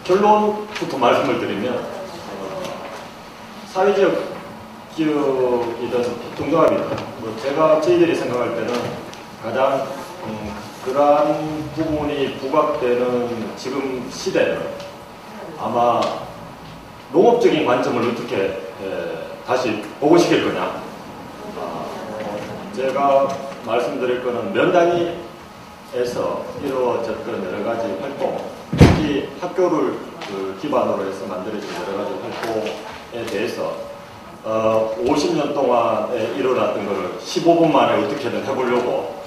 결론부터 말씀을 드리면 사회적 기업이든 협동조합이든 저희들이 생각할 때는 가장 그러한 부분이 부각되는 지금 시대는 아마 농업적인 관점을 어떻게 다시 보고 시킬 거냐. 제가 말씀드릴 거는 면 단위에서 이루어졌던 여러 가지 활동, 특히 학교를 기반으로 해서 만들어진 여러 가지 활동에 대해서 50년 동안에 일어났던 것을 15분 만에 어떻게든 해보려고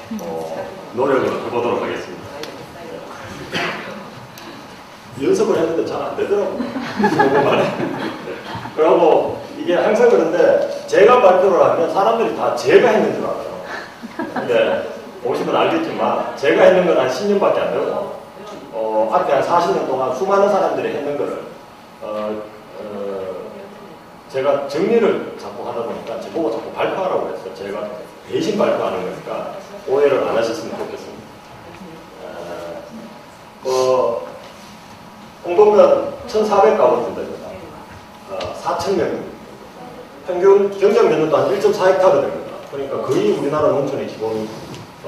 노력을 해보도록 하겠습니다. 연습을 했는데 잘 안 되더라고요. 15분 만에. 그리고 이게 항상 그런데 제가 발표를 하면 사람들이 다 제가 했는 줄 알아요. 근데 보시면 알겠지만 제가 했는 건 한 10년밖에 안 되고 앞에 한 40년 동안 수많은 사람들이 했는 거를 제가 정리를 자꾸 하다 보니까 저보고 자꾸 발표하라고 했어요. 제가 대신 발표하는 거니까 오해를 안 하셨으면 좋겠습니다. 홍동면 1,400가구 됩니다. 4,000명. 평균 경작 면적도 한 1.4헥타르 됩니다. 그러니까 거의 우리나라 농촌의 기본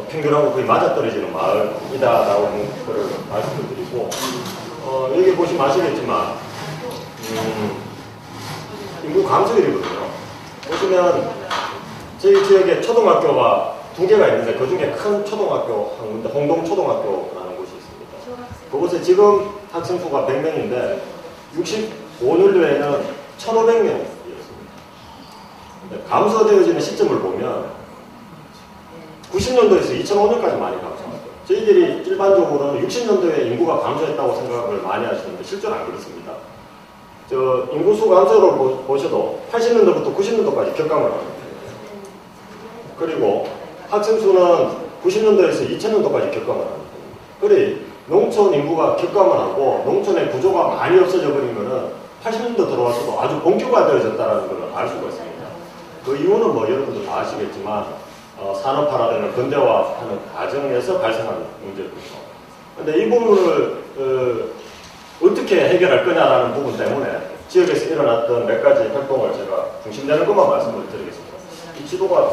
평균하고 거의 맞아떨어지는 마을이다라고 하는 것을 말씀을 드리고, 여기 보시면 아시겠지만, 인구 감소율이거든요. 보시면, 저희 지역에 초등학교가 2개가 있는데, 그 중에 큰 초등학교 한 군데, 홍동초등학교라는 곳이 있습니다. 그곳에 지금 학생 수가 100명인데, 65년도에는 1,500명이었습니다. 감소되어지는 시점을 보면, 90년도에서 2005년까지 많이 감소했어요. 저희들이 일반적으로는 60년도에 인구가 감소했다고 생각을 많이 하시는데 실제로 안 그렇습니다. 인구수 감소를 보셔도 80년도부터 90년도까지 격감을 합니다. 그리고 학생 수는 90년도에서 2000년도까지 격감을 합니다. 그래 농촌 인구가 격감을 하고 농촌의 구조가 많이 없어져 버리면은 80년도 들어와서도 아주 본격화되어졌다는 걸 알 수가 있습니다. 그 이유는 뭐 여러분들 다 아시겠지만 산업화라는 근대화하는 과정에서 발생하는 문제거든요. 그런데 이 부분을 어떻게 해결할 거냐라는 부분 때문에 지역에서 일어났던 몇 가지 활동을 제가 중심되는 것만 말씀을 드리겠습니다. 이 지도가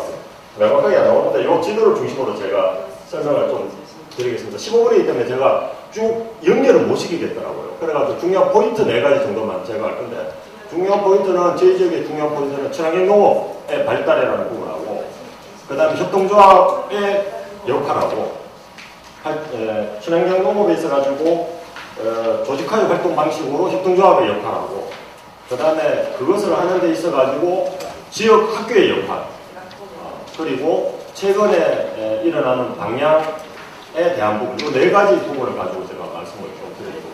명확하게 안 나오는데 이 지도를 중심으로 제가 설명을 좀 드리겠습니다. 15분이기 때문에 제가 쭉 연결을 못 시키겠더라고요. 그래가지고 중요한 포인트 4가지 정도만 제가 할 건데, 중요한 포인트는 저희 지역의 중요한 포인트는 친환경 농업의 발달이라는 부분하고, 그 다음에 협동조합의 역할하고, 친환경 농업에 있어가지고 조직화의 활동 방식으로 협동조합의 역할하고, 그 다음에 그것을 하는 데 있어가지고 지역 학교의 역할, 그리고 최근에 일어나는 방향에 대한 부분, 이 4가지 부분을 가지고 제가 말씀을 좀 드리고,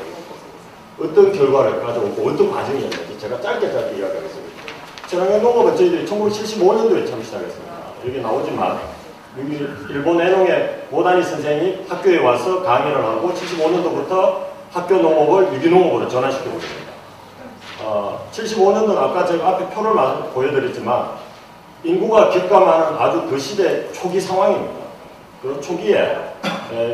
어떤 결과를 가져오고 어떤 과정이었는지 제가 짧게 이야기하겠습니다. 친환경 농업은 저희들이 1975년도에 처음 시작했습니다. 여기 나오지만 여기 일본 해농의 고다니 선생이 학교에 와서 강의를 하고 75년도부터 학교 농업을 유기농업으로 전환시키고 있습니다. 75년도는 아까 제가 앞에 표를 보여드렸지만 인구가 격감하는 아주 그 시대 초기 상황입니다. 그 초기에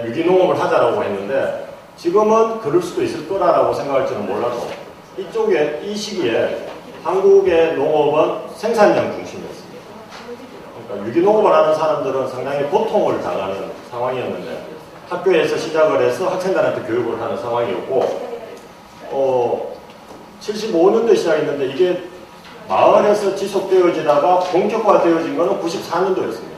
유기농업을 하자라고 했는데 지금은 그럴 수도 있을 거라고 생각할지는 몰라도 이 시기에 한국의 농업은 생산량 중심이었습니다. 그러니까 유기농업을 하는 사람들은 상당히 고통을 당하는 상황이었는데 학교에서 시작을 해서 학생들한테 교육을 하는 상황이었고 75년도에 시작했는데 이게 마을에서 지속되어지다가 본격화되어진 것은 94년도였습니다.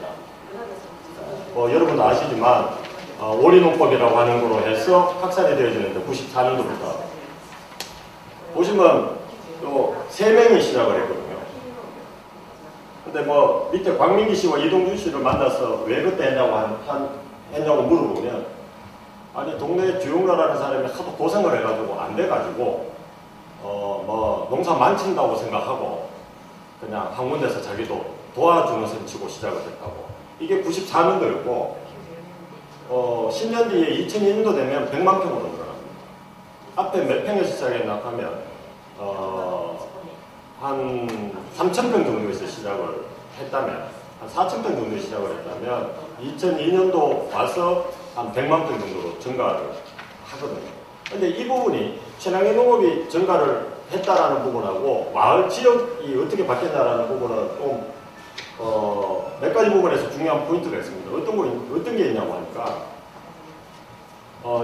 여러분도 아시지만 오리농법이라고 하는 거로 해서 확산이 되어지는데 94년도부터 보시면 또 3명이 시작을 했거든요. 근데 뭐 밑에 광민기 씨와 이동준 씨를 만나서 왜 그때 했냐고 물어보면 아니 동네에 주용러라는 사람이 하도 고생을 해가지고 안 돼가지고 뭐 농사 망친다고 생각하고 그냥 한 군데서 자기도 도와주는 셈 치고 시작을 했다고. 이게 94년도였고 10년 뒤에 2002년도 되면 100만 평으로 늘어납니다. 앞에 몇 평에서 시작했나 하면 한 3,000평 정도에서 시작을 했다면 한 4,000평 정도에 시작을 했다면 2002년도 와서 한 100만 평 정도로 증가를 하거든요. 근데 이 부분이 친환경 농업이 증가를 했다라는 부분하고 마을 지역이 어떻게 바뀌었다라는 부분은 좀 몇 가지 부분에서 중요한 포인트가 있습니다. 어떤 게 있냐고 하니까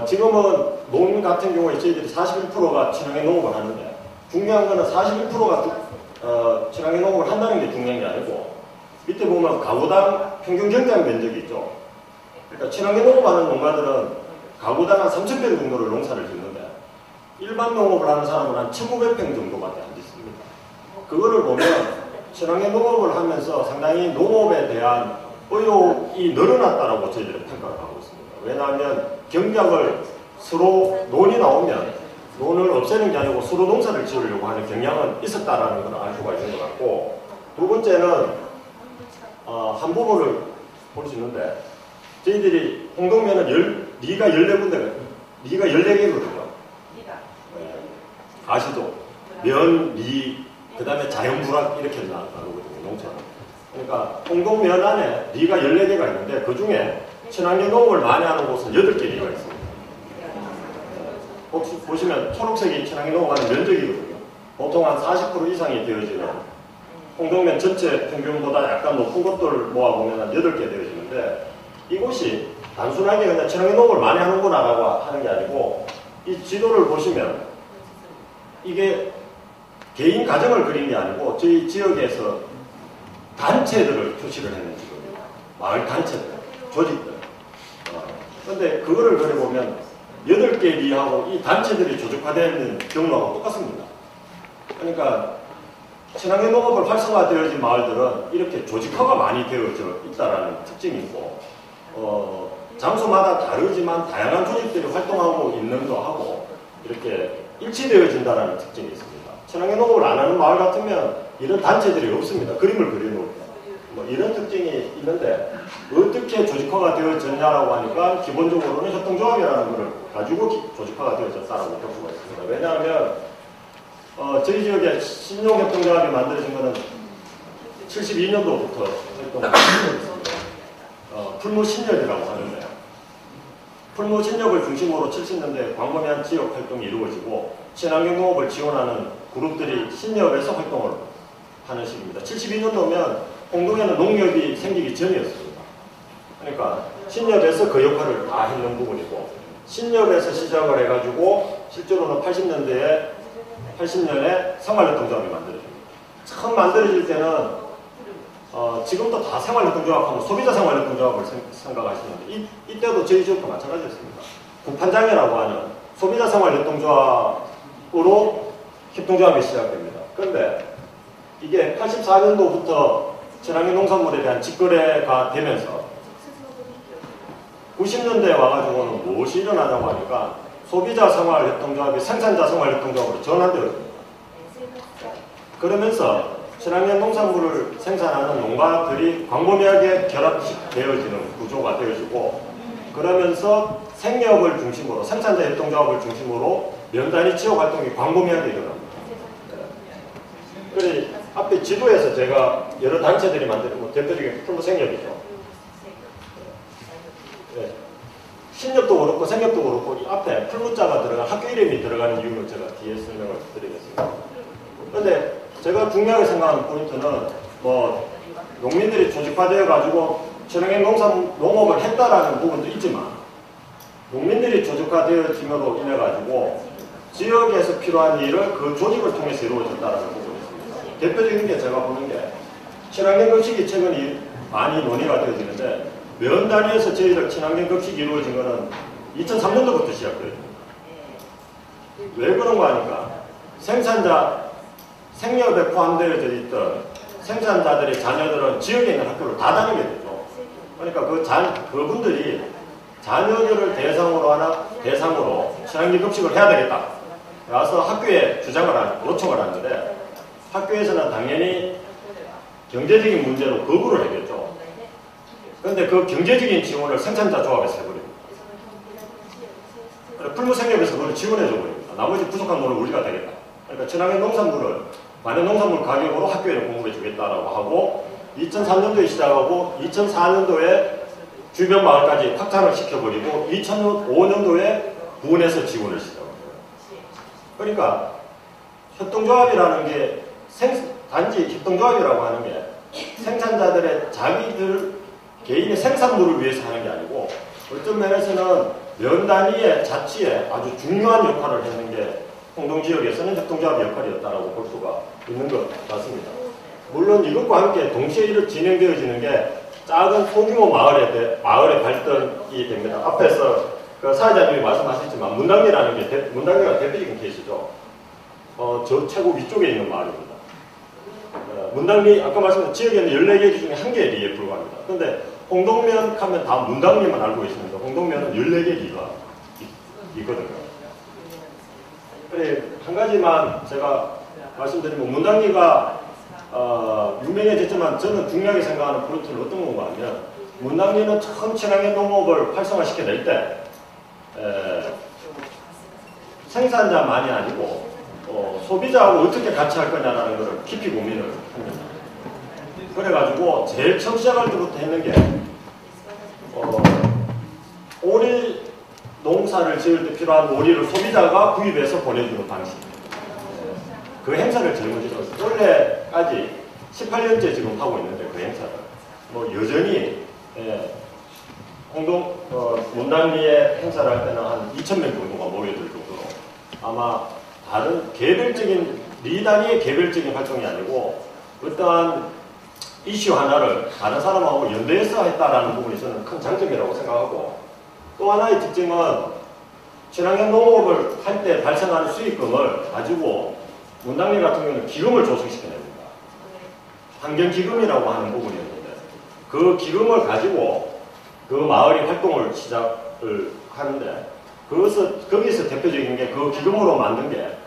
지금은 농민 같은 경우에 저희들이 41%가 친환경 농업을 하는데 중요한 거는 41%가 친환경 농업을 한다는 게 중요한 게 아니고 밑에 보면 가구당 평균 경작 면적이 있죠. 그러니까 친환경 농업하는 농가들은 가구당 한 3,000평 정도를 농사를 짓는데 일반 농업을 하는 사람은 한 1,900평 정도밖에 안 짓습니다. 그거를 보면 친환경 농업을 하면서 상당히 농업에 대한 의욕이 늘어났다라고 저희들은 평가를 하고 있습니다. 왜냐하면 경작을 서로 논이 나오면 논을 없애는 게 아니고 서로 농사를 지으려고 하는 경향은 있었다라는 걸 알 수가 있는 것 같고, 두 번째는 한 부분을 볼 수 있는데 저희들이 홍동면은 리가 14군데가 리가 14개거든요. 아시죠? 면, 리, 그 다음에 자연불악 이렇게 나누거든요, 농촌은. 그러니까 홍동면 안에 리가 14개가 있는데 그 중에 친환경 농업을 많이 하는 곳은 8개 리가 있습니다. 혹시 보시면 초록색이 친환경 농업하는 면적이거든요. 보통 한 40% 이상이 되어지는 홍동면 전체 평균보다 약간 높은 것들을 모아보면 한 8개 되어지는데 이곳이 단순하게 그냥 친환경 농업을 많이 하는구나 라고 하는 게 아니고 이 지도를 보시면 이게 개인 가정을 그린 게 아니고 저희 지역에서 단체들을 표시를 했는 지도입니다. 마을 단체들, 조직들. 그런데 그거를 그려보면 8개 리하고 이 단체들이 조직화되는 경로하고 똑같습니다. 그러니까 친환경 농업을 활성화되어진 마을들은 이렇게 조직화가 많이 되어져 있다는 특징이 있고 장소마다 다르지만 다양한 조직들이 활동하고 있는 거하고 이렇게 일치되어진다는 특징이 있습니다. 친환경 농업을 안 하는 마을 같으면 이런 단체들이 없습니다. 그림을 그려놓을 때. 뭐 이런 특징이 있는데 어떻게 조직화가 되어졌냐라고 하니까 기본적으로는 협동조합이라는 것을 가지고 조직화가 되어졌다고 볼 수가 있습니다. 왜냐하면 저희 지역에 신용협동조합이 만들어진 것은 72년도부터 활동을 하고 있습니다. 풀무신협이라고 하는데요. 풀무신협을 중심으로 70년대 광범위한 지역 활동이 이루어지고 친환경 농업을 지원하는 그룹들이 신협에서 활동을 하는 시기입니다. 72년도면 홍동에는 농협이 생기기 전이었습니다. 그러니까 신협에서 그 역할을 다 했는 부분이고 신협에서 시작을 해가지고 실제로는 80년에 생활협동조합이 만들어집니다. 처음 만들어질 때는 지금도 다 생활협동조합하고 소비자 생활협동조합을 생각하시는데 이때도 저희 지역도 마찬가지였습니다. 국판장이라고 하는 소비자 생활협동조합으로 협동조합이 시작됩니다. 그런데 이게 84년도부터 친환경 농산물에 대한 직거래가 되면서 90년대에 와가지고는 무엇이 일어나냐고 하니까 소비자 생활협동조합이 생산자 생활협동조합으로 전환되었습니다. 그러면서 친환경 농산물을 생산하는 농가들이 광범위하게 결합되어지는 구조가 되어지고 그러면서 생협을 중심으로 생산자 협동조합을 중심으로 면단위 지역 활동이 광범위하게 일어납니다. 그래 앞에 지도에서 제가 여러 단체들이 만든 대표적인 풀무생협이죠. 네. 신협도 그렇고 생협도 그렇고 이 앞에 풀무자가 들어간 학교 이름이 들어가는 이유를 제가 뒤에 설명을 드리겠습니다. 그런데 제가 중요하게 생각하는 포인트는 농민들이 조직화되어 가지고 친환경 농업을 했다라는 부분도 있지만 농민들이 조직화되어짐으로 인해 가지고 지역에서 필요한 일을 그 조직을 통해서 이루어졌다는 부분이 있습니다. 대표적인 게 제가 보는 게 친환경 급식이 최근에 많이 논의가 되어지는데 면 단위에서 저희들 친환경 급식이 이루어진 것은 2003년도부터 시작되어집니다. 왜 그런가 하니까 생협에 포함되어져 있던 생산자들의 자녀들은 지역에 있는 학교를 다 다니게 되죠. 그러니까 그분들이 자녀들을 대상으로 친환경 급식을 해야 되겠다. 그래서 학교에 요청을 하는데 학교에서는 당연히 경제적인 문제로 거부를 하겠죠. 그런데 그 경제적인 지원을 생산자 조합에서 해버립니다. 풀무생협에서 그걸 지원해줘 버립니다. 나머지 부족한 돈을 우리가 되겠다. 그러니까 친환경 농산물을 만약 농산물 가격으로 학교에 공급해 주겠다라고 하고 2003년도에 시작하고 2004년도에 주변 마을까지 확장을 시켜버리고 2005년도에 구원해서 지원을 시작합니다. 그러니까 협동조합이라는 게 단지 협동조합이라고 하는 게 생산자들의 자기들 개인의 생산물을 위해서 하는 게 아니고 어떤 면에서는 면 단위의 자치에 아주 중요한 역할을 했는 게 홍동지역에서는 협동조합의 역할이었다고 볼 수가 있는 것 같습니다. 물론 이것과 함께 동시에 진행되어지는 게 작은 소규모 마을의 발전이 됩니다. 앞에서 그 사회자님이 말씀하셨지만 문당리가 대표적인 케이스죠. 저 최고 위쪽에 있는 마을입니다. 문당리, 아까 말씀드린 지역에는 14개 리 중에 1개 리에 불과합니다. 그런데 홍동면 하면 다 문당리만 알고 있습니다. 홍동면은 14개 리가 있거든요. 그래, 한 가지만 제가 말씀드리면 문당리가 유명해졌지만 저는 중요하게 생각하는 포인트는 어떤 건가 하면 문당리는 처음 친환경 농업을 활성화시켜낼 때 생산자만이 아니고 소비자하고 어떻게 같이 할 거냐라는 것을 깊이 고민을 합니다. 그래가지고 제일 처음 시작할 때부터 했는 게 오리 농사를 지을 때 필요한 오리를 소비자가 구입해서 보내주는 방식. 그 행사를 제일 먼저 했어요. 원래까지 18년째 지금 하고 있는데 그 행사를 여전히 문당리의 행사를 할 때는 한 2,000명 정도가 모여들 정도로 아마 다른 개별적인 리 단위의 개별적인 활동이 아니고 어떠한 이슈 하나를 다른 사람하고 연대해서 했다라는 부분이 저는 큰 장점이라고 생각하고 또 하나의 특징은 친환경 농업을 할 때 발생하는 수익금을 가지고 문당리 같은 경우는 기금을 조성시켜냅니다. 환경기금이라고 하는 부분이었는데 그 기금을 가지고 그 마을이 활동을 시작을 하는데 거기서 대표적인 게 그 기금으로 만든 게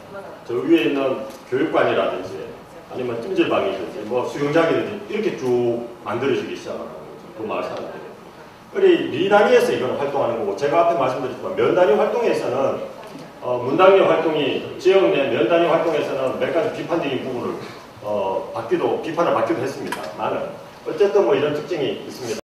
저 위에 있는 교육관이라든지 아니면 찜질방이든지 수영장이든지 이렇게 쭉 만들어지기 시작하는 거죠. 그 마을 사람들이. 그래 리 단위에서 이건 활동하는 거고 제가 앞에 말씀드렸지만 면 단위 활동에서는 문당리 활동이 지역 내 면 단위 활동에서는 몇 가지 비판적인 부분을 비판을 받기도 했습니다. 나는 어쨌든 이런 특징이 있습니다.